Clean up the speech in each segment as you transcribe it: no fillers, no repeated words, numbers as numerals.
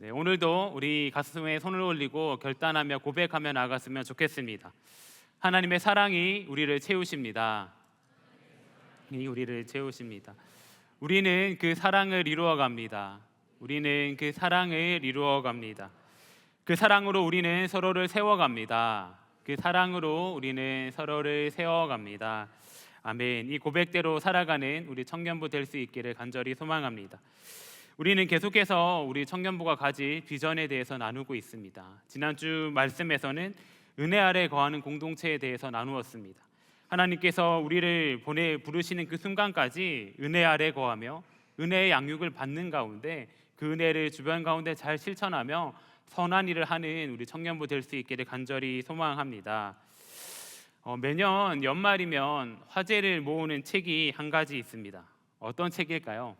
네, 오늘도 우리 가슴에 손을 올리고 결단하며 고백하며 나아갔으면 좋겠습니다. 하나님의 사랑이 우리를 채우십니다. 우리를 채우십니다. 우리는 그 사랑을 이루어 갑니다. 우리는 그 사랑을 이루어 갑니다. 그 사랑으로 우리는 서로를 세워갑니다. 그 사랑으로 우리는 서로를 세워갑니다. 아멘. 이 고백대로 살아가는 우리 청년부 될 수 있기를 간절히 소망합니다. 우리는 계속해서 우리 청년부가 가질 비전에 대해서 나누고 있습니다. 지난주 말씀에서는 은혜 아래 거하는 공동체에 대해서 나누었습니다. 하나님께서 우리를 부르시는 그 순간까지 은혜 아래 거하며 은혜의 양육을 받는 가운데 그 은혜를 주변 가운데 잘 실천하며 선한 일을 하는 우리 청년부 될 수 있기를 간절히 소망합니다. 매년 연말이면 화제를 모으는 책이 한 가지 있습니다. 어떤 책일까요?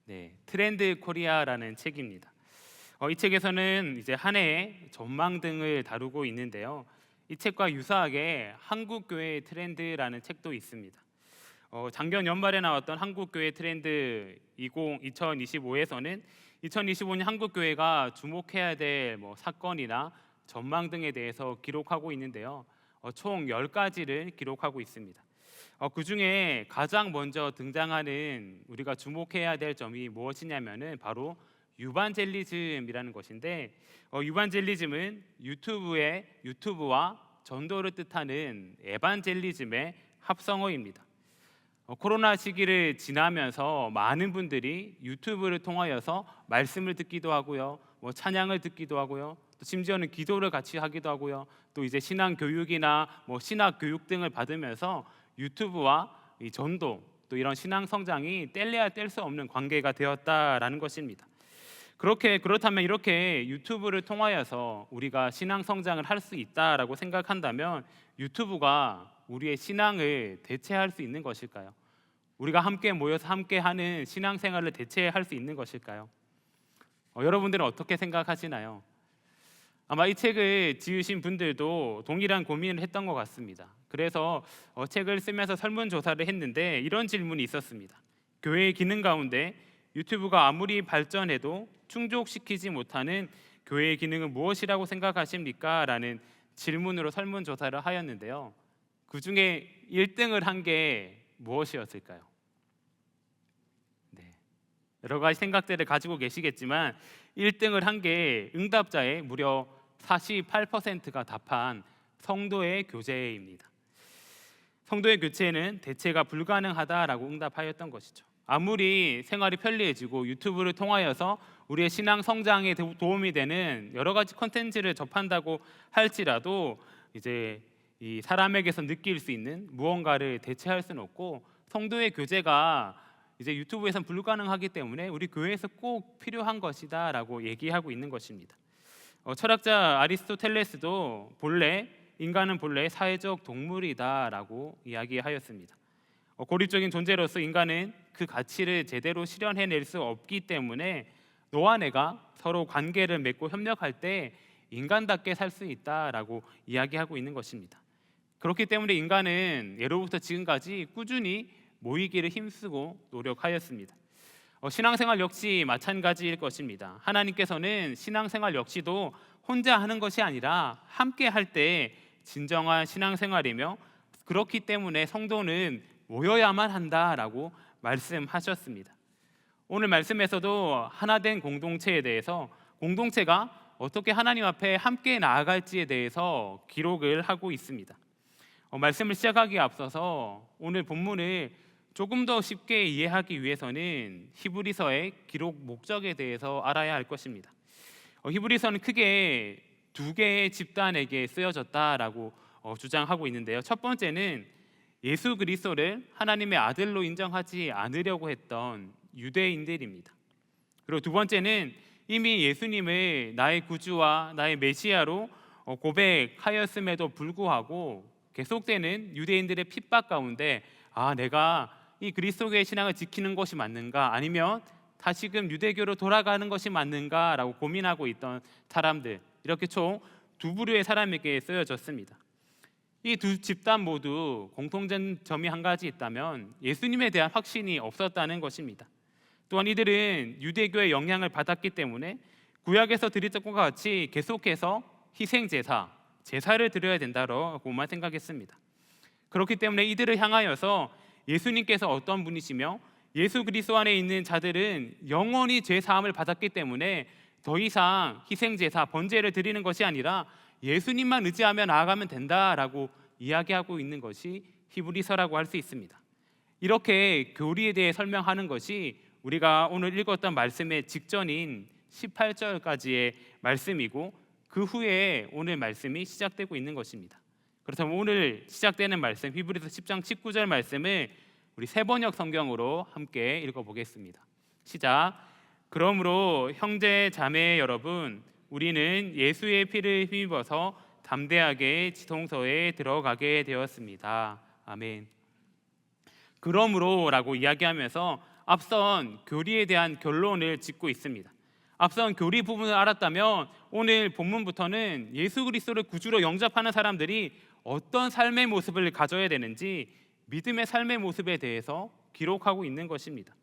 네, 트렌드 코리아라는 책입니다. 이 책에서는 이제 한 해의 전망 등을 다루고 있는데요. 이 책과 유사하게 한국교회의 트렌드라는 책도 있습니다. 작년 연말에 나왔던 한국교회 트렌드 2025에서는 2025년 한국교회가 주목해야 될 사건이나 전망 등에 대해서 기록하고 있는데요. 총 10가지를 기록하고 있습니다. 그 중에 가장 먼저 등장하는 우리가 주목해야 될 점이 무엇이냐면은 바로 유반젤리즘이라는 것인데, 유반젤리즘은 유튜브와 전도를 뜻하는 에반젤리즘의 합성어입니다. 코로나 시기를 지나면서 많은 분들이 유튜브를 통하여서 말씀을 듣기도 하고요, 찬양을 듣기도 하고요, 또 심지어는 기도를 같이 하기도 하고요, 또 이제 신앙 교육이나 신학 교육 등을 받으면서 유튜브와 이 전도 또 이런 신앙 성장이 뗄래야 뗄 수 없는 관계가 되었다라는 것입니다. 그렇다면 이렇게 유튜브를 통하여서 우리가 신앙 성장을 할 수 있다라고 생각한다면 유튜브가 우리의 신앙을 대체할 수 있는 것일까요? 우리가 함께 모여서 함께 하는 신앙생활을 대체할 수 있는 것일까요? 여러분들은 어떻게 생각하시나요? 아마 이 책을 지으신 분들도 동일한 고민을 했던 것 같습니다. 그래서 책을 쓰면서 설문조사를 했는데 이런 질문이 있었습니다. 교회의 기능 가운데 유튜브가 아무리 발전해도 충족시키지 못하는 교회의 기능은 무엇이라고 생각하십니까? 라는 질문으로 설문조사를 하였는데요. 그 중에 1등을 한 게 무엇이었을까요? 네, 여러 가지 생각들을 가지고 계시겠지만 1등을 한 게 응답자의 무려 48%가 답한 성도의 교제입니다. 성도의 교체는 대체가 불가능하다라고 응답하였던 것이죠. 아무리 생활이 편리해지고 유튜브를 통하여서 우리의 신앙 성장에 도움이 되는 여러 가지 콘텐츠를 접한다고 할지라도 이제 이 사람에게서 느낄 수 있는 무언가를 대체할 수는 없고, 성도의 교제가 이제 유튜브에선 불가능하기 때문에 우리 교회에서 꼭 필요한 것이다라고 얘기하고 있는 것입니다. 철학자 아리스토텔레스도 인간은 본래 사회적 동물이다라고 이야기하였습니다. 고립적인 존재로서 인간은 그 가치를 제대로 실현해낼 수 없기 때문에 너와 내가 서로 관계를 맺고 협력할 때 인간답게 살 수 있다라고 이야기하고 있는 것입니다. 그렇기 때문에 인간은 예로부터 지금까지 꾸준히 모이기를 힘쓰고 노력하였습니다. 신앙생활 역시 마찬가지일 것입니다. 하나님께서는 신앙생활 역시도 혼자 하는 것이 아니라 함께 할 때 진정한 신앙생활이며, 그렇기 때문에 성도는 모여야만 한다라고 말씀하셨습니다. 오늘 말씀에서도 하나된 공동체에 대해서, 공동체가 어떻게 하나님 앞에 함께 나아갈지에 대해서 기록을 하고 있습니다. 말씀을 시작하기에 앞서서 오늘 본문을 조금 더 쉽게 이해하기 위해서는 히브리서의 기록 목적에 대해서 알아야 할 것입니다. 히브리서는 크게 2개의 집단에게 쓰여졌다라고 주장하고 있는데요. 첫 번째는 예수 그리스도를 하나님의 아들로 인정하지 않으려고 했던 유대인들입니다. 그리고 두 번째는 이미 예수님을 나의 구주와 나의 메시아로 고백하였음에도 불구하고 계속되는 유대인들의 핍박 가운데 내가 이 그리스도의 신앙을 지키는 것이 맞는가, 아니면 다시금 유대교로 돌아가는 것이 맞는가라고 고민하고 있던 사람들, 이렇게 총 2부류의 사람에게 쓰여졌습니다. 이 두 집단 모두 공통된 점이 한 가지 있다면 예수님에 대한 확신이 없었다는 것입니다. 또한 이들은 유대교의 영향을 받았기 때문에 구약에서 드렸던 것과 같이 계속해서 희생 제사를 드려야 된다고만 생각했습니다. 그렇기 때문에 이들을 향하여서 예수님께서 어떤 분이시며 예수 그리스도 안에 있는 자들은 영원히 죄 사함을 받았기 때문에 더 이상 희생 제사 번제를 드리는 것이 아니라 예수님만 의지하며 나아가면 된다라고 이야기하고 있는 것이 히브리서라고 할 수 있습니다. 이렇게 교리에 대해 설명하는 것이 우리가 오늘 읽었던 말씀의 직전인 18절까지의 말씀이고 그 후에 오늘 말씀이 시작되고 있는 것입니다. 그렇다면 오늘 시작되는 말씀 히브리서 10장 19절 말씀을 우리 세번역 성경으로 함께 읽어보겠습니다. 시작. 그러므로 형제 자매 여러분, 우리는 예수의 피를 힘입어서 담대하게 지성소에 들어가게 되었습니다. 아멘. 그러므로라고 이야기하면서 앞선 교리에 대한 결론을 짓고 있습니다. 앞선 교리 부분을 알았다면 오늘 본문부터는 예수 그리스도를 구주로 영접하는 사람들이 어떤 삶의 모습을 가져야 되는지 믿음의 삶의 모습에 대해서 기록하고 있는 것입니다.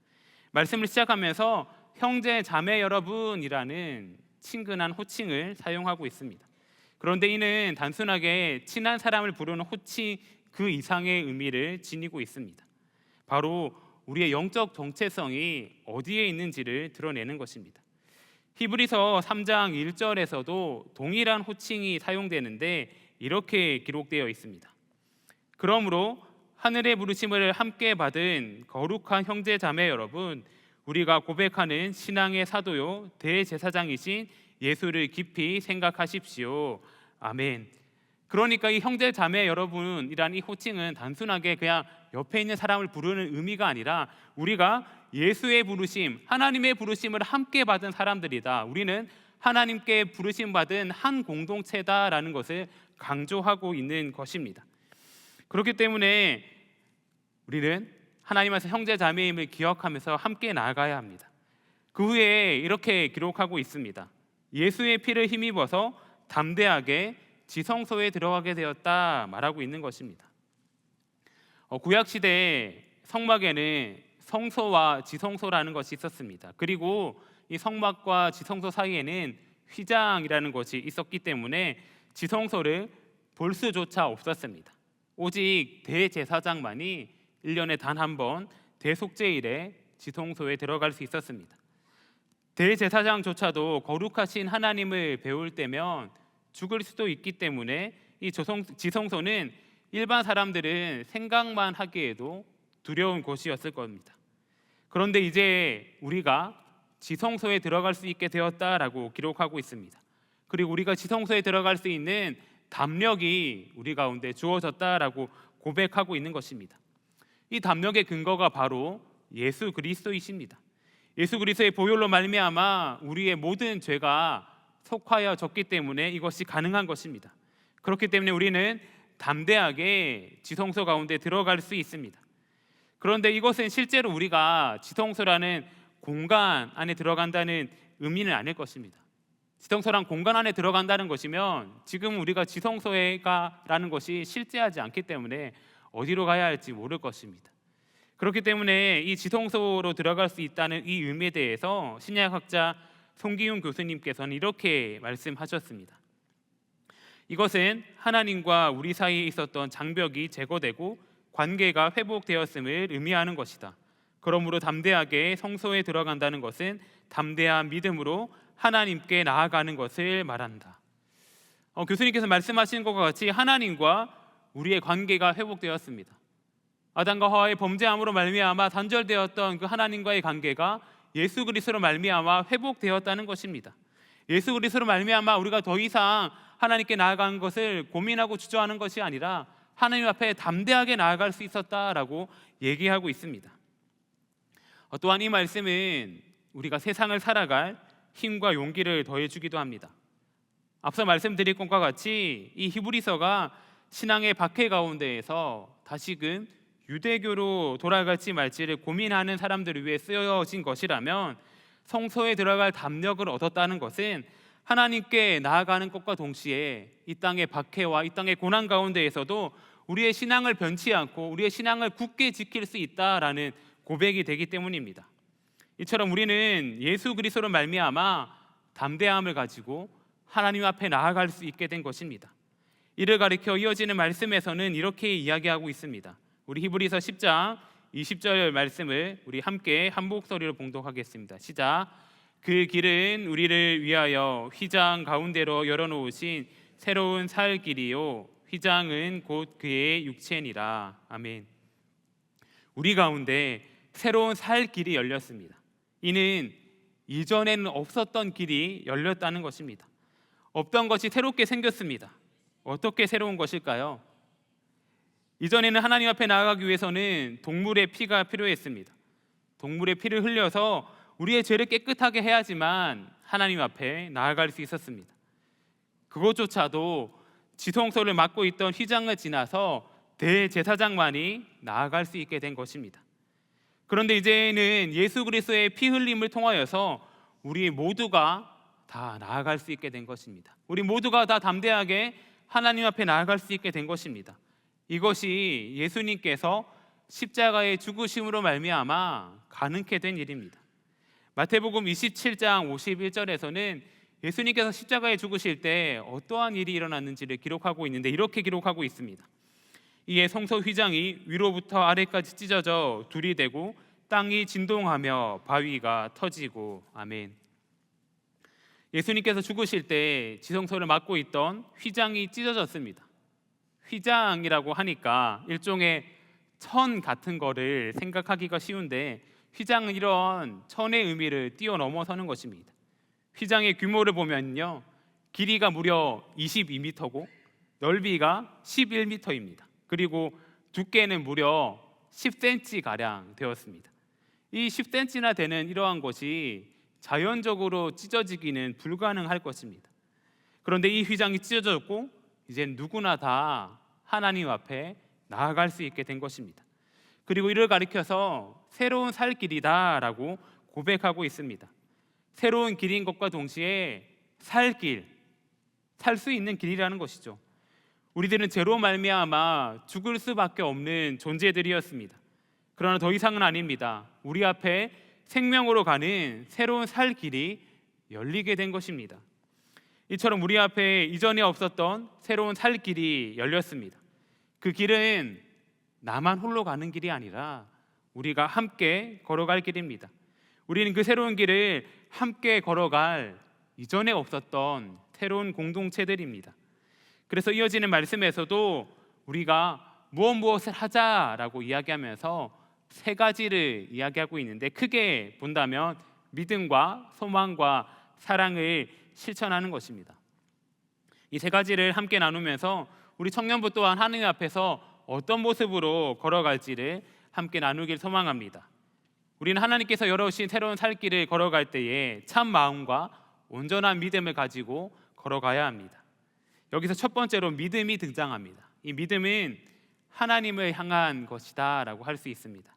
말씀을 시작하면서 형제 자매 여러분이라는 친근한 호칭을 사용하고 있습니다. 그런데 이는 단순하게 친한 사람을 부르는 호칭 그 이상의 의미를 지니고 있습니다. 바로 우리의 영적 정체성이 어디에 있는지를 드러내는 것입니다. 히브리서 3장 1절에서도 동일한 호칭이 사용되는데 이렇게 기록되어 있습니다. 그러므로 하늘의 부르심을 함께 받은 거룩한 형제 자매 여러분, 우리가 고백하는 신앙의 사도요 대제사장이신 예수를 깊이 생각하십시오. 아멘. 그러니까 이 형제 자매 여러분이란 이 호칭은 단순하게 그냥 옆에 있는 사람을 부르는 의미가 아니라 우리가 예수의 부르심, 하나님의 부르심을 함께 받은 사람들이다. 우리는 하나님께 부르심 받은 한 공동체다라는 것을 강조하고 있는 것입니다. 그렇기 때문에 우리는 하나님 안에서 형제 자매임을 기억하면서 함께 나아가야 합니다. 그 후에 이렇게 기록하고 있습니다. 예수의 피를 힘입어서 담대하게 지성소에 들어가게 되었다 말하고 있는 것입니다. 구약 시대 성막에는 성소와 지성소라는 것이 있었습니다. 그리고 이 성막과 지성소 사이에는 휘장이라는 것이 있었기 때문에 지성소를 볼 수조차 없었습니다. 오직 대제사장만이 1년에 단 한 번 대속죄일에 지성소에 들어갈 수 있었습니다. 대제사장조차도 거룩하신 하나님을 배울 때면 죽을 수도 있기 때문에 이 지성소는 일반 사람들은 생각만 하기에도 두려운 곳이었을 겁니다. 그런데 이제 우리가 지성소에 들어갈 수 있게 되었다라고 기록하고 있습니다. 그리고 우리가 지성소에 들어갈 수 있는 담력이 우리 가운데 주어졌다라고 고백하고 있는 것입니다. 이 담력의 근거가 바로 예수 그리스도이십니다. 예수 그리스도의 보혈로 말미암아 우리의 모든 죄가 속하여졌기 때문에 이것이 가능한 것입니다. 그렇기 때문에 우리는 담대하게 지성소 가운데 들어갈 수 있습니다. 그런데 이것은 실제로 우리가 지성소라는 공간 안에 들어간다는 의미는 아닐 것입니다. 지성소란 공간 안에 들어간다는 것이면 지금 우리가 지성소에 가라는 것이 실제하지 않기 때문에 어디로 가야 할지 모를 것입니다. 그렇기 때문에 이 지성소로 들어갈 수 있다는 이 의미에 대해서 신약학자 송기훈 교수님께서는 이렇게 말씀하셨습니다. 이것은 하나님과 우리 사이에 있었던 장벽이 제거되고 관계가 회복되었음을 의미하는 것이다. 그러므로 담대하게 성소에 들어간다는 것은 담대한 믿음으로 하나님께 나아가는 것을 말한다. 교수님께서 말씀하신 것과 같이 하나님과 우리의 관계가 회복되었습니다. 아담과 하와의 범죄함으로 말미암아 단절되었던 그 하나님과의 관계가 예수 그리스도로 말미암아 회복되었다는 것입니다. 예수 그리스도로 말미암아 우리가 더 이상 하나님께 나아가는 것을 고민하고 주저하는 것이 아니라 하나님 앞에 담대하게 나아갈 수 있었다라고 얘기하고 있습니다. 또한 이 말씀은 우리가 세상을 살아갈 힘과 용기를 더해주기도 합니다. 앞서 말씀드린 것과 같이 이 히브리서가 신앙의 박해 가운데에서 다시금 유대교로 돌아갈지 말지를 고민하는 사람들을 위해 쓰여진 것이라면 성소에 들어갈 담력을 얻었다는 것은 하나님께 나아가는 것과 동시에 이 땅의 박해와 이 땅의 고난 가운데에서도 우리의 신앙을 변치 않고 우리의 신앙을 굳게 지킬 수 있다라는 고백이 되기 때문입니다. 이처럼 우리는 예수 그리스도로 말미암아 담대함을 가지고 하나님 앞에 나아갈 수 있게 된 것입니다. 이를 가리켜 이어지는 말씀에서는 이렇게 이야기하고 있습니다. 우리 히브리서 10장 20절 말씀을 우리 함께 한 목소리로 봉독하겠습니다. 시작. 그 길은 우리를 위하여 휘장 가운데로 열어놓으신 새로운 살 길이요 휘장은 곧 그의 육체니라. 아멘. 우리 가운데 새로운 살 길이 열렸습니다. 이는 이전에는 없었던 길이 열렸다는 것입니다. 없던 것이 새롭게 생겼습니다. 어떻게 새로운 것일까요? 이전에는 하나님 앞에 나아가기 위해서는 동물의 피가 필요했습니다. 동물의 피를 흘려서 우리의 죄를 깨끗하게 해야지만 하나님 앞에 나아갈 수 있었습니다. 그것조차도 지성소를 맡고 있던 휘장을 지나서 대제사장만이 나아갈 수 있게 된 것입니다. 그런데 이제는 예수 그리스도의 피 흘림을 통하여서 우리 모두가 다 나아갈 수 있게 된 것입니다. 우리 모두가 다 담대하게 하나님 앞에 나아갈 수 있게 된 것입니다. 이것이 예수님께서 십자가의 죽으심으로 말미암아 가능케 된 일입니다. 마태복음 27장 51절에서는 예수님께서 십자가에 죽으실 때 어떠한 일이 일어났는지를 기록하고 있는데 이렇게 기록하고 있습니다. 이에 성소 휘장이 위로부터 아래까지 찢어져 둘이 되고 땅이 진동하며 바위가 터지고. 아멘. 예수님께서 죽으실 때 지성소를 맡고 있던 휘장이 찢어졌습니다. 휘장이라고 하니까 일종의 천 같은 거를 생각하기가 쉬운데 휘장은 이런 천의 의미를 뛰어넘어서는 것입니다. 휘장의 규모를 보면요, 길이가 무려 22m고 넓이가 11m입니다. 그리고 두께는 무려 10cm 가량 되었습니다. 이 10cm나 되는 이러한 것이 자연적으로 찢어지기는 불가능할 것입니다. 그런데 이 휘장이 찢어졌고 이제 누구나 다 하나님 앞에 나아갈 수 있게 된 것입니다. 그리고 이를 가리켜서 새로운 살 길이다라고 고백하고 있습니다. 새로운 길인 것과 동시에 살 길, 살 수 있는 길이라는 것이죠. 우리들은 죄로 말미암아 죽을 수밖에 없는 존재들이었습니다. 그러나 더 이상은 아닙니다. 우리 앞에 생명으로 가는 새로운 살 길이 열리게 된 것입니다. 이처럼 우리 앞에 이전에 없었던 새로운 살 길이 열렸습니다. 그 길은 나만 홀로 가는 길이 아니라 우리가 함께 걸어갈 길입니다. 우리는 그 새로운 길을 함께 걸어갈 이전에 없었던 새로운 공동체들입니다. 그래서 이어지는 말씀에서도 우리가 무엇을 하자라고 이야기하면서 세 가지를 이야기하고 있는데 크게 본다면 믿음과 소망과 사랑을 실천하는 것입니다. 이 세 가지를 함께 나누면서 우리 청년부 또한 하나님 앞에서 어떤 모습으로 걸어갈지를 함께 나누길 소망합니다. 우리는 하나님께서 열어오신 새로운 살 길을 걸어갈 때에 참 마음과 온전한 믿음을 가지고 걸어가야 합니다. 여기서 첫 번째로 믿음이 등장합니다. 이 믿음은 하나님을 향한 것이다 라고 할 수 있습니다.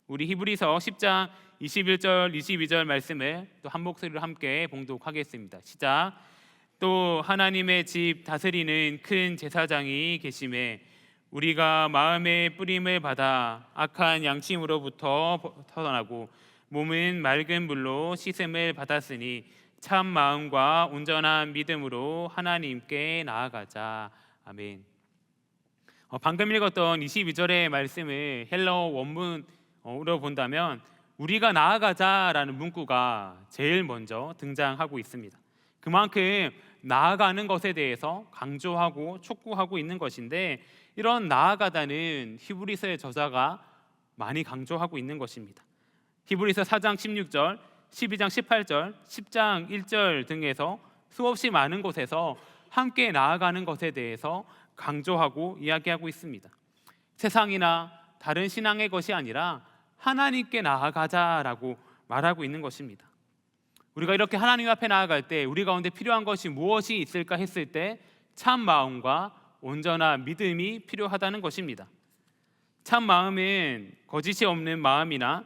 우리 히브리서 10장 21절 22절 말씀을 또 한 목소리로 함께 봉독하겠습니다. 시작. 또 하나님의 집 다스리는 큰 제사장이 계심에 우리가 마음의 뿌림을 받아 악한 양심으로부터 터어나고 몸은 맑은 물로 씻음을 받았으니 참 마음과 온전한 믿음으로 하나님께 나아가자. 아멘. 방금 읽었던 22절의 말씀을 헬러 원문으로 본다면 우리가 나아가자라는 문구가 제일 먼저 등장하고 있습니다. 그만큼 나아가는 것에 대해서 강조하고 촉구하고 있는 것인데 이런 나아가다는 히브리서의 저자가 많이 강조하고 있는 것입니다. 히브리서 4장 16절, 12장 18절, 10장 1절 등에서 수없이 많은 곳에서 함께 나아가는 것에 대해서 강조하고 이야기하고 있습니다. 세상이나 다른 신앙의 것이 아니라 하나님께 나아가자라고 말하고 있는 것입니다. 우리가 이렇게 하나님 앞에 나아갈 때 우리 가운데 필요한 것이 무엇이 있을까 했을 때 참 마음과 온전한 믿음이 필요하다는 것입니다. 참 마음은 거짓이 없는 마음이나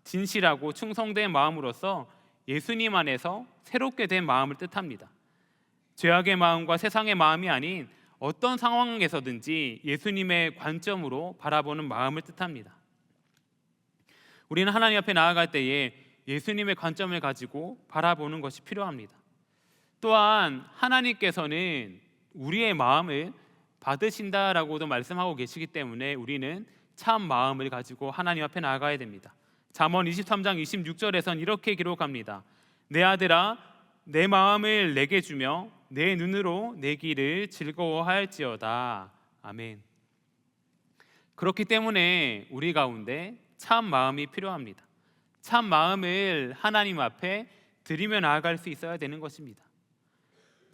진실하고 충성된 마음으로서 예수님 안에서 새롭게 된 마음을 뜻합니다. 죄악의 마음과 세상의 마음이 아닌 어떤 상황에서든지 예수님의 관점으로 바라보는 마음을 뜻합니다. 우리는 하나님 앞에 나아갈 때에 예수님의 관점을 가지고 바라보는 것이 필요합니다. 또한 하나님께서는 우리의 마음을 받으신다라고도 말씀하고 계시기 때문에 우리는 참 마음을 가지고 하나님 앞에 나아가야 됩니다. 잠언 23장 26절에선 이렇게 기록합니다. 내 아들아, 내 마음을 내게 주며 내 눈으로 내 길을 즐거워할지어다. 아멘. 그렇기 때문에 우리 가운데 참 마음이 필요합니다. 참 마음을 하나님 앞에 드리며 나아갈 수 있어야 되는 것입니다.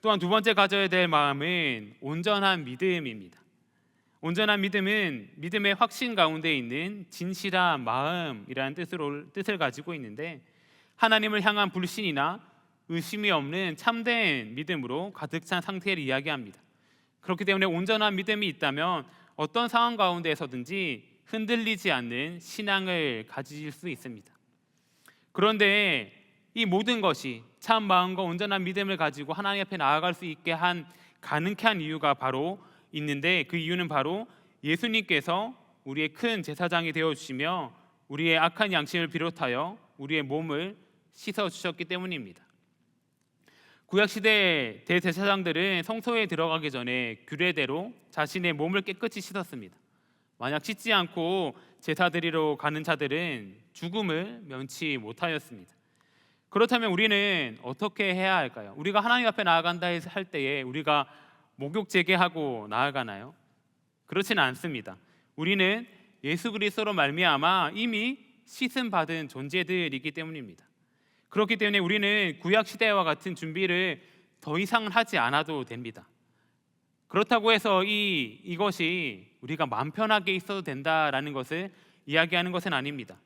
또한 두 번째 가져야 될 마음은 온전한 믿음입니다. 온전한 믿음은 믿음의 확신 가운데 있는 진실한 마음이라는 뜻을 가지고 있는데, 하나님을 향한 불신이나 의심이 없는 참된 믿음으로 가득 찬 상태를 이야기합니다. 그렇기 때문에 온전한 믿음이 있다면 어떤 상황 가운데에서든지 흔들리지 않는 신앙을 가질 수 있습니다. 그런데 이 모든 것이 참 마음과 온전한 믿음을 가지고 하나님 앞에 나아갈 수 있게 가능케 한 이유가 바로 있는데, 그 이유는 바로 예수님께서 우리의 큰 제사장이 되어주시며 우리의 악한 양심을 비롯하여 우리의 몸을 씻어주셨기 때문입니다. 구약시대 대제사장들은 성소에 들어가기 전에 규례대로 자신의 몸을 깨끗이 씻었습니다. 만약 씻지 않고 제사 드리러 가는 자들은 죽음을 면치 못하였습니다. 그렇다면 우리는 어떻게 해야 할까요? 우리가 하나님 앞에 나아간다 할 때에 우리가 목욕 재개하고 나아가나요? 그렇지는 않습니다. 우리는 예수 그리스도로 말미암아 이미 씻음 받은 존재들이기 때문입니다. 그렇기 때문에 우리는 구약 시대와 같은 준비를 더 이상 하지 않아도 됩니다. 그렇다고 해서 이것이 우리가 마음 편하게 있어도 된다라는 것을 이야기하는 것은 아닙니다.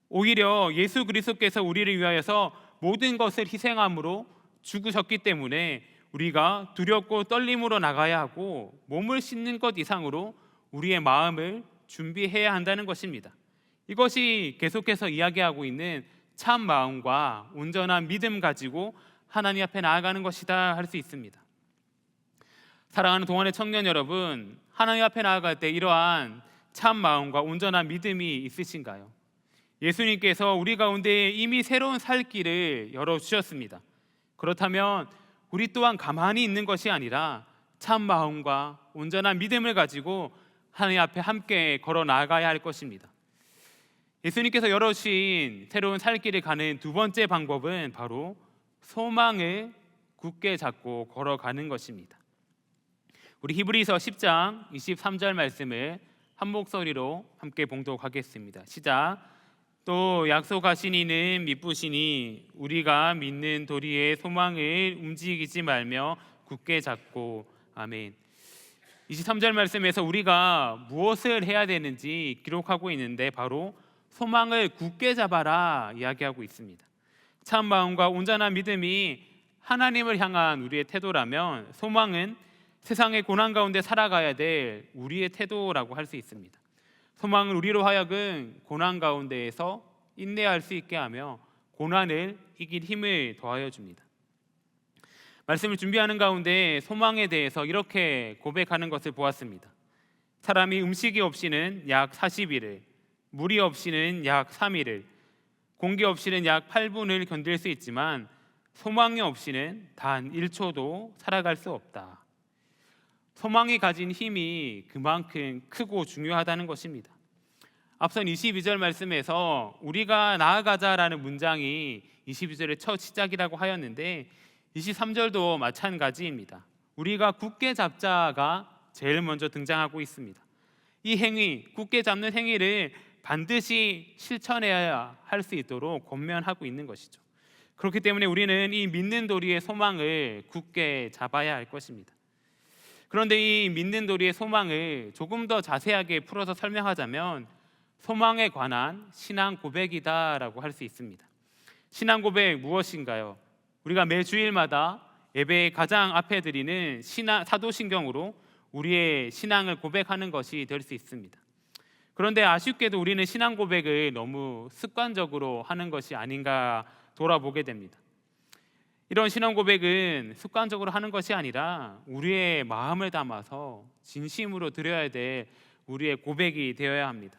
오히려 예수 그리스도께서 우리를 위하여서 모든 것을 희생함으로 죽으셨기 때문에 우리가 두렵고 떨림으로 나가야 하고 몸을 씻는 것 이상으로 우리의 마음을 준비해야 한다는 것입니다. 이것이 계속해서 이야기하고 있는 참 마음과 온전한 믿음 가지고 하나님 앞에 나아가는 것이다 할 수 있습니다. 사랑하는 동안의 청년 여러분, 하나님 앞에 나아갈 때 이러한 참 마음과 온전한 믿음이 있으신가요? 예수님께서 우리 가운데 이미 새로운 살 길을 열어주셨습니다. 그렇다면 우리 또한 가만히 있는 것이 아니라 참 마음과 온전한 믿음을 가지고 하나님 앞에 함께 걸어 나아가야 할 것입니다. 예수님께서 열어주신 새로운 살 길을 가는 두 번째 방법은 바로 소망을 굳게 잡고 걸어가는 것입니다. 우리 히브리서 10장 23절 말씀을 한 목소리로 함께 봉독하겠습니다. 시작. 또 약속하신 이는 미쁘시니 우리가 믿는 도리의 소망을 움직이지 말며 굳게 잡고. 아멘. 23절 말씀에서 우리가 무엇을 해야 되는지 기록하고 있는데 바로 소망을 굳게 잡아라 이야기하고 있습니다. 참 마음과 온전한 믿음이 하나님을 향한 우리의 태도라면 소망은 세상의 고난 가운데 살아가야 될 우리의 태도라고 할 수 있습니다. 소망은 우리로 하여금 고난 가운데에서 인내할 수 있게 하며 고난을 이길 힘을 더하여 줍니다. 말씀을 준비하는 가운데 소망에 대해서 이렇게 고백하는 것을 보았습니다. 사람이 음식이 없이는 약 40일을, 물이 없이는 약 3일을, 공기 없이는 약 8분을 견딜 수 있지만 소망이 없이는 단 1초도 살아갈 수 없다. 소망이 가진 힘이 그만큼 크고 중요하다는 것입니다. 앞선 22절 말씀에서 우리가 나아가자라는 문장이 22절의 첫 시작이라고 하였는데 23절도 마찬가지입니다. 우리가 굳게 잡자가 제일 먼저 등장하고 있습니다. 이 행위, 굳게 잡는 행위를 반드시 실천해야 할 수 있도록 권면하고 있는 것이죠. 그렇기 때문에 우리는 이 믿는 도리의 소망을 굳게 잡아야 할 것입니다. 그런데 이 믿는 도리의 소망을 조금 더 자세하게 풀어서 설명하자면 소망에 관한 신앙 고백이다라고 할 수 있습니다. 신앙 고백 무엇인가요? 우리가 매 주일마다 예배의 가장 앞에 드리는 사도신경으로 우리의 신앙을 고백하는 것이 될 수 있습니다. 그런데 아쉽게도 우리는 신앙 고백을 너무 습관적으로 하는 것이 아닌가 돌아보게 됩니다. 이런 신앙 고백은 습관적으로 하는 것이 아니라 우리의 마음을 담아서 진심으로 드려야 될 우리의 고백이 되어야 합니다.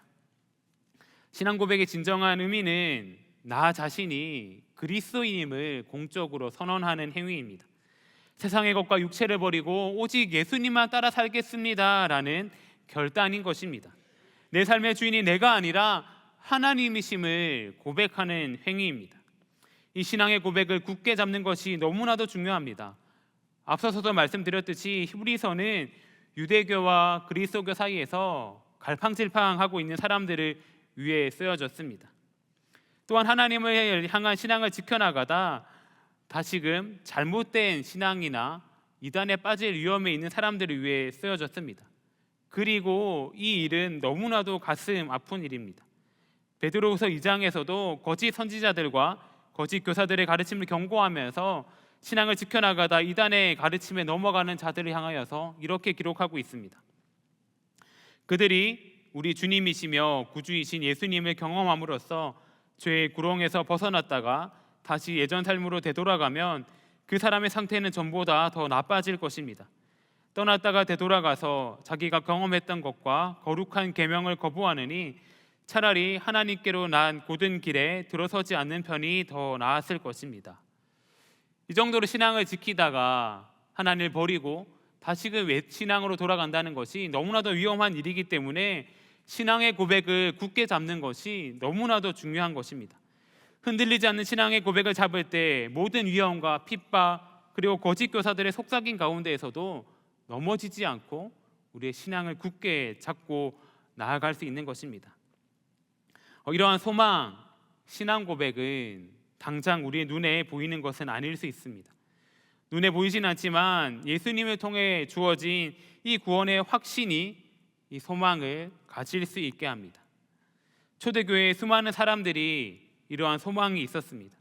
신앙 고백의 진정한 의미는 나 자신이 그리스도인임을 공적으로 선언하는 행위입니다. 세상의 것과 육체를 버리고 오직 예수님만 따라 살겠습니다라는 결단인 것입니다. 내 삶의 주인이 내가 아니라 하나님이심을 고백하는 행위입니다. 이 신앙의 고백을 굳게 잡는 것이 너무나도 중요합니다. 앞서서도 말씀드렸듯이 히브리서는 유대교와 그리스도교 사이에서 갈팡질팡하고 있는 사람들을 위해 쓰여졌습니다. 또한 하나님을 향한 신앙을 지켜나가다 다시금 잘못된 신앙이나 이단에 빠질 위험에 있는 사람들을 위해 쓰여졌습니다. 그리고 이 일은 너무나도 가슴 아픈 일입니다. 베드로후서 2장에서도 거짓 선지자들과 거짓 교사들의 가르침을 경고하면서 신앙을 지켜나가다 이단의 가르침에 넘어가는 자들을 향하여서 이렇게 기록하고 있습니다. 그들이 우리 주님이시며 구주이신 예수님을 경험함으로써 죄의 구렁에서 벗어났다가 다시 예전 삶으로 되돌아가면 그 사람의 상태는 전보다 더 나빠질 것입니다. 떠났다가 되돌아가서 자기가 경험했던 것과 거룩한 계명을 거부하느니 차라리 하나님께로 난 곧은 길에 들어서지 않는 편이 더 나았을 것입니다. 이 정도로 신앙을 지키다가 하나님을 버리고 다시금 옛 신앙으로 돌아간다는 것이 너무나도 위험한 일이기 때문에 신앙의 고백을 굳게 잡는 것이 너무나도 중요한 것입니다. 흔들리지 않는 신앙의 고백을 잡을 때 모든 위험과 핍박 그리고 거짓 교사들의 속삭임 가운데에서도 넘어지지 않고 우리의 신앙을 굳게 잡고 나아갈 수 있는 것입니다. 이러한 소망, 신앙 고백은 당장 우리의 눈에 보이는 것은 아닐 수 있습니다. 눈에 보이진 않지만 예수님을 통해 주어진 이 구원의 확신이 이 소망을 가질 수 있게 합니다. 초대교회에 수많은 사람들이 이러한 소망이 있었습니다.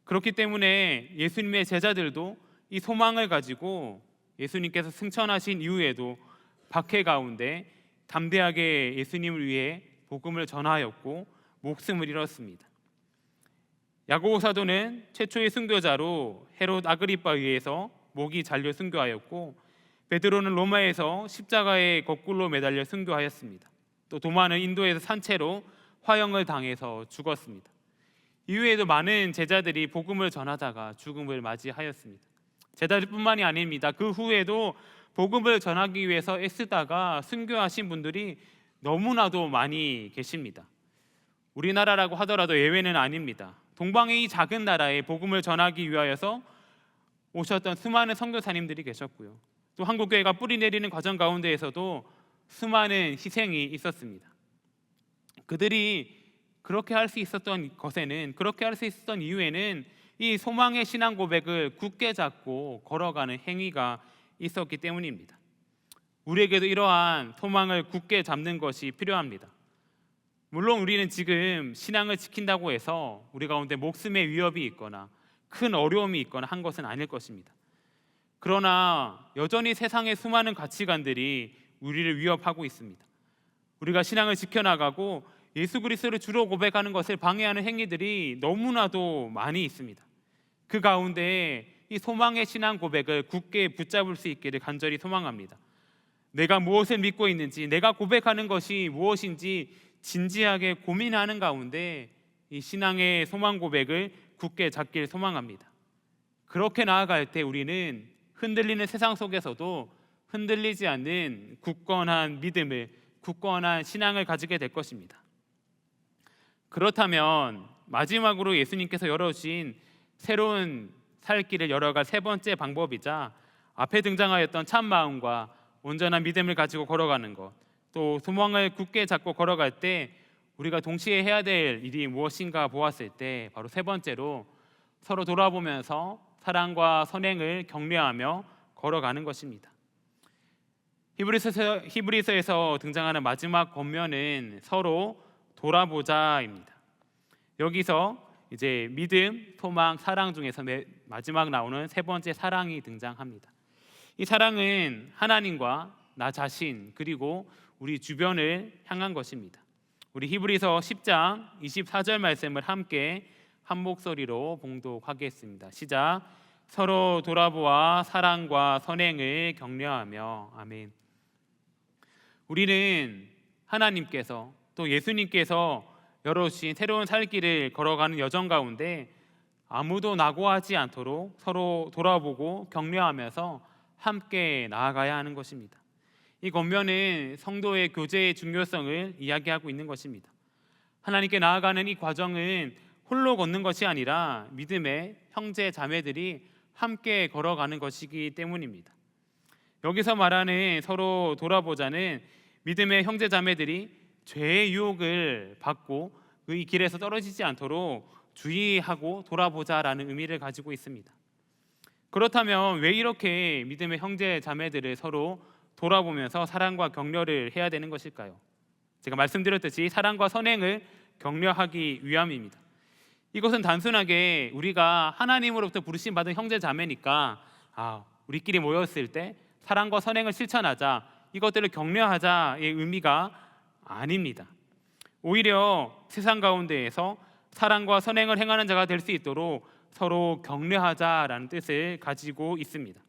그렇기 때문에 예수님의 제자들도 이 소망을 가지고 예수님께서 승천하신 이후에도 박해 가운데 담대하게 예수님을 위해 복음을 전하였고 목숨을 잃었습니다. 야고보 사도는 최초의 순교자로 헤롯 아그리빠에 의해서 목이 잘려 순교하였고 베드로는 로마에서 십자가에 거꾸로 매달려 순교하였습니다. 또 도마는 인도에서 산채로 화형을 당해서 죽었습니다. 이후에도 많은 제자들이 복음을 전하다가 죽음을 맞이하였습니다. 제자들뿐만이 아닙니다. 그 후에도 복음을 전하기 위해서 애쓰다가 순교하신 분들이 너무나도 많이 계십니다. 우리나라라고 하더라도 예외는 아닙니다. 동방의 이 작은 나라에 복음을 전하기 위하여서 오셨던 수많은 선교사님들이 계셨고요. 또 한국교회가 뿌리 내리는 과정 가운데에서도 수많은 희생이 있었습니다. 그들이 그렇게 할 수 있었던 것에는, 그렇게 할 수 있었던 이유에는 이 소망의 신앙 고백을 굳게 잡고 걸어가는 행위가 있었기 때문입니다. 우리에게도 이러한 소망을 굳게 잡는 것이 필요합니다. 물론 우리는 지금 신앙을 지킨다고 해서 우리 가운데 목숨의 위협이 있거나 큰 어려움이 있거나 한 것은 아닐 것입니다. 그러나 여전히 세상의 수많은 가치관들이 우리를 위협하고 있습니다. 우리가 신앙을 지켜나가고 예수 그리스도를 주로 고백하는 것을 방해하는 행위들이 너무나도 많이 있습니다. 그 가운데 이 소망의 신앙 고백을 굳게 붙잡을 수 있기를 간절히 소망합니다. 내가 무엇을 믿고 있는지, 내가 고백하는 것이 무엇인지 진지하게 고민하는 가운데 이 신앙의 소망 고백을 굳게 잡길 소망합니다. 그렇게 나아갈 때 우리는 흔들리는 세상 속에서도 흔들리지 않는 굳건한 믿음을, 굳건한 신앙을 가지게 될 것입니다. 그렇다면 마지막으로 예수님께서 열어주신 새로운 살 길을 열어갈 세 번째 방법이자 앞에 등장하였던 참 마음과 온전한 믿음을 가지고 걸어가는 것, 또 소망을 굳게 잡고 걸어갈 때 우리가 동시에 해야 될 일이 무엇인가 보았을 때 바로 세 번째로 서로 돌아보면서 사랑과 선행을 격려하며 걸어가는 것입니다. 히브리서에서 등장하는 마지막 권면은 서로 돌아보자입니다. 여기서 이제 믿음, 소망, 사랑 중에서 마지막 나오는 세 번째 사랑이 등장합니다. 이 사랑은 하나님과 나 자신 그리고 우리 주변을 향한 것입니다. 우리 히브리서 10장 24절 말씀을 함께 한 목소리로 봉독하겠습니다. 시작. 서로 돌아보아 사랑과 선행을 격려하며. 아멘. 우리는 하나님께서 또 예수님께서 열어주신 새로운 살 길을 걸어가는 여정 가운데 아무도 낙오하지 않도록 서로 돌아보고 격려하면서 함께 나아가야 하는 것입니다. 이 권면은 성도의 교제의 중요성을 이야기하고 있는 것입니다. 하나님께 나아가는 이 과정은 홀로 걷는 것이 아니라 믿음의 형제 자매들이 함께 걸어가는 것이기 때문입니다. 여기서 말하는 서로 돌아보자는 믿음의 형제 자매들이 죄의 유혹을 받고 이 길에서 떨어지지 않도록 주의하고 돌아보자라는 의미를 가지고 있습니다. 그렇다면 왜 이렇게 믿음의 형제 자매들을 서로 돌아보면서 사랑과 격려를 해야 되는 것일까요? 제가 말씀드렸듯이 사랑과 선행을 격려하기 위함입니다. 이것은 단순하게 우리가 하나님으로부터 부르심 받은 형제 자매니까 우리끼리 모였을 때 사랑과 선행을 실천하자, 이것들을 격려하자의 의미가 아닙니다. 오히려 세상 가운데에서 사랑과 선행을 행하는 자가 될 수 있도록 서로 격려하자라는 뜻을 가지고 있습니다.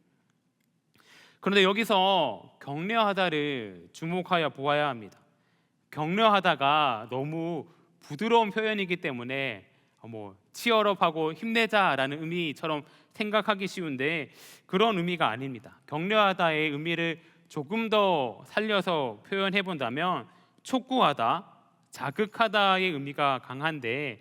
그런데 여기서 격려하다를 주목하여 보아야 합니다. 격려하다가 너무 부드러운 표현이기 때문에 치열업하고 힘내자라는 의미처럼 생각하기 쉬운데 그런 의미가 아닙니다. 격려하다의 의미를 조금 더 살려서 표현해 본다면 촉구하다, 자극하다의 의미가 강한데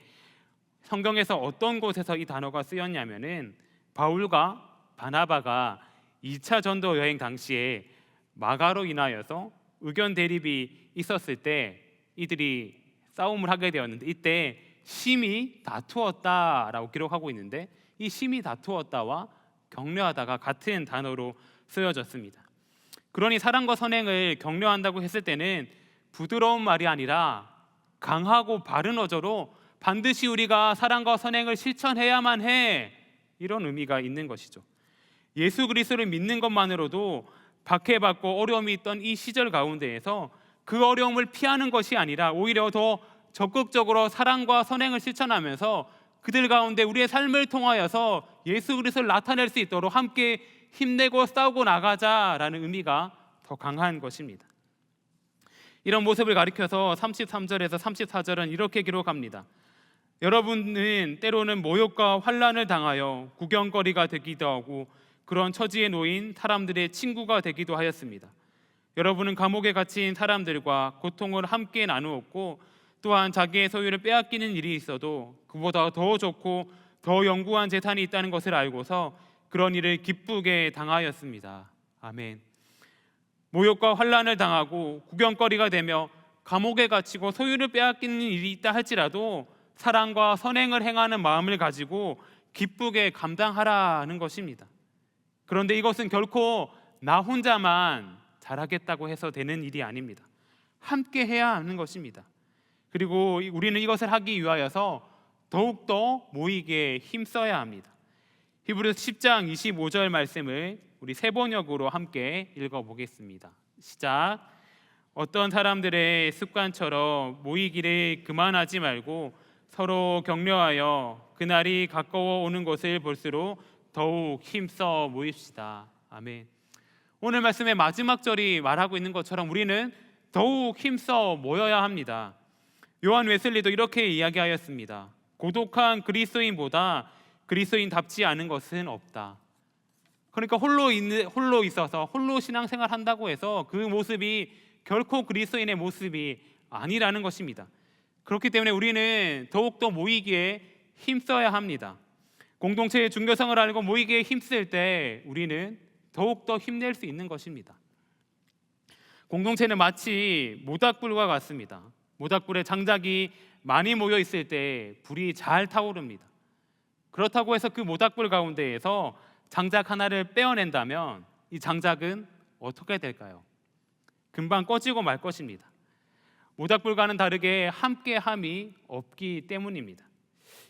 성경에서 어떤 곳에서 이 단어가 쓰였냐면은 바울과 바나바가 2차 전도 여행 당시에 마가로 인하여서 의견 대립이 있었을 때 이들이 싸움을 하게 되었는데 이때 심히 다투었다라고 기록하고 있는데 이 심히 다투었다와 격려하다가 같은 단어로 쓰여졌습니다. 그러니 사랑과 선행을 격려한다고 했을 때는 부드러운 말이 아니라 강하고 바른 어조로 반드시 우리가 사랑과 선행을 실천해야만 해, 이런 의미가 있는 것이죠. 예수 그리스도를 믿는 것만으로도 박해받고 어려움이 있던 이 시절 가운데에서 그 어려움을 피하는 것이 아니라 오히려 더 적극적으로 사랑과 선행을 실천하면서 그들 가운데 우리의 삶을 통하여서 예수 그리스도를 나타낼 수 있도록 함께 힘내고 싸우고 나가자라는 의미가 더 강한 것입니다. 이런 모습을 가리켜서 33절에서 34절은 이렇게 기록합니다. 여러분은 때로는 모욕과 환난을 당하여 구경거리가 되기도 하고 그런 처지에 놓인 사람들의 친구가 되기도 하였습니다. 여러분은 감옥에 갇힌 사람들과 고통을 함께 나누었고 또한 자기의 소유를 빼앗기는 일이 있어도 그보다 더 좋고 더 영구한 재산이 있다는 것을 알고서 그런 일을 기쁘게 당하였습니다. 아멘. 모욕과 환난을 당하고 구경거리가 되며 감옥에 갇히고 소유를 빼앗기는 일이 있다 할지라도 사랑과 선행을 행하는 마음을 가지고 기쁘게 감당하라는 것입니다. 그런데 이것은 결코 나 혼자만 잘하겠다고 해서 되는 일이 아닙니다. 함께 해야 하는 것입니다. 그리고 우리는 이것을 하기 위하여서 더욱더 모이게 힘써야 합니다. 히브리서 10장 25절 말씀을 우리 세 번역으로 함께 읽어보겠습니다. 시작. 어떤 사람들의 습관처럼 모이기를 그만하지 말고 서로 격려하여 그날이 가까워 오는 것을 볼수록 더욱 힘써 모입시다. 아멘. 오늘 말씀의 마지막 절이 말하고 있는 것처럼 우리는 더욱 힘써 모여야 합니다. 요한 웨슬리도 이렇게 이야기하였습니다. 고독한 그리스도인보다 그리스도인답지 않은 것은 없다. 그러니까 홀로 있어서 홀로 신앙생활 한다고 해서 그 모습이 결코 그리스도인의 모습이 아니라는 것입니다. 그렇기 때문에 우리는 더욱더 모이기에 힘써야 합니다. 공동체의 중요성을 알고 모이기에 힘쓸 때 우리는 더욱더 힘낼 수 있는 것입니다. 공동체는 마치 모닥불과 같습니다. 모닥불에 장작이 많이 모여 있을 때 불이 잘 타오릅니다. 그렇다고 해서 그 모닥불 가운데에서 장작 하나를 빼어낸다면 이 장작은 어떻게 될까요? 금방 꺼지고 말 것입니다. 모닥불과는 다르게 함께함이 없기 때문입니다.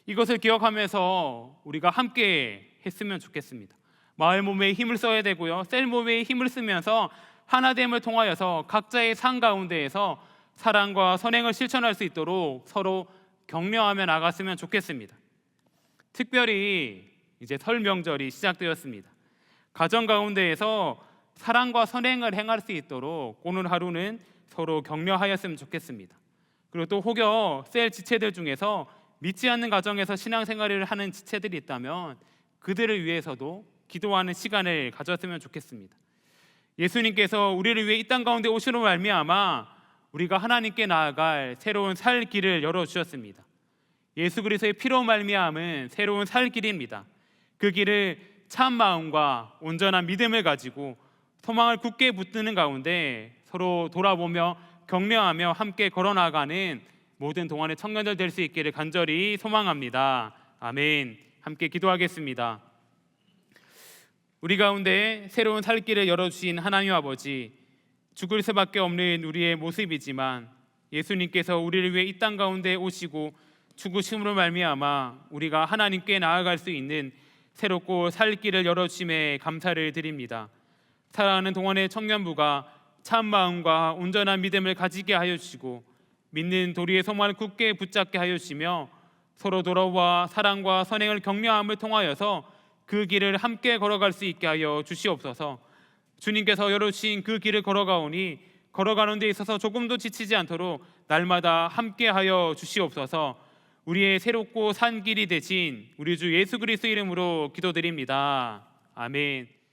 이것을 기억하면서 우리가 함께 했으면 좋겠습니다. 마을 몸에 힘을 써야 되고요, 셀 몸에 힘을 쓰면서 하나됨을 통하여서 각자의 삶 가운데에서 사랑과 선행을 실천할 수 있도록 서로 격려하며 나갔으면 좋겠습니다. 특별히 이제 설 명절이 시작되었습니다. 가정 가운데에서 사랑과 선행을 행할 수 있도록 오늘 하루는 서로 격려하였으면 좋겠습니다. 그리고 또 혹여 셀 지체들 중에서 믿지 않는 가정에서 신앙생활을 하는 지체들이 있다면 그들을 위해서도 기도하는 시간을 가졌으면 좋겠습니다. 예수님께서 우리를 위해 이 땅 가운데 오시로 말미암아 우리가 하나님께 나아갈 새로운 살 길을 열어주셨습니다. 예수 그리스도의 피로 말미암은 새로운 살 길입니다. 그 길을 참 마음과 온전한 믿음을 가지고 소망을 굳게 붙드는 가운데 서로 돌아보며 격려하며 함께 걸어나가는 모든 동안의 청년들 될 수 있기를 간절히 소망합니다. 아멘. 함께 기도하겠습니다. 우리 가운데 새로운 살 길을 열어주신 하나님 아버지, 죽을 수밖에 없는 우리의 모습이지만 예수님께서 우리를 위해 이 땅 가운데 오시고 죽으심으로 말미암아 우리가 하나님께 나아갈 수 있는 새롭고 살 길을 열어주심에 감사를 드립니다. 사랑하는 동안의 청년부가 참 마음과 온전한 믿음을 가지게 하여 주시고 믿는 도리의 소망을 굳게 붙잡게 하여 주시며 서로 돌아와 사랑과 선행을 격려함을 통하여서 그 길을 함께 걸어갈 수 있게 하여 주시옵소서. 주님께서 열어주신 그 길을 걸어가오니 걸어가는 데 있어서 조금도 지치지 않도록 날마다 함께 하여 주시옵소서. 우리의 새롭고 산 길이 되신 우리 주 예수 그리스도 이름으로 기도드립니다. 아멘.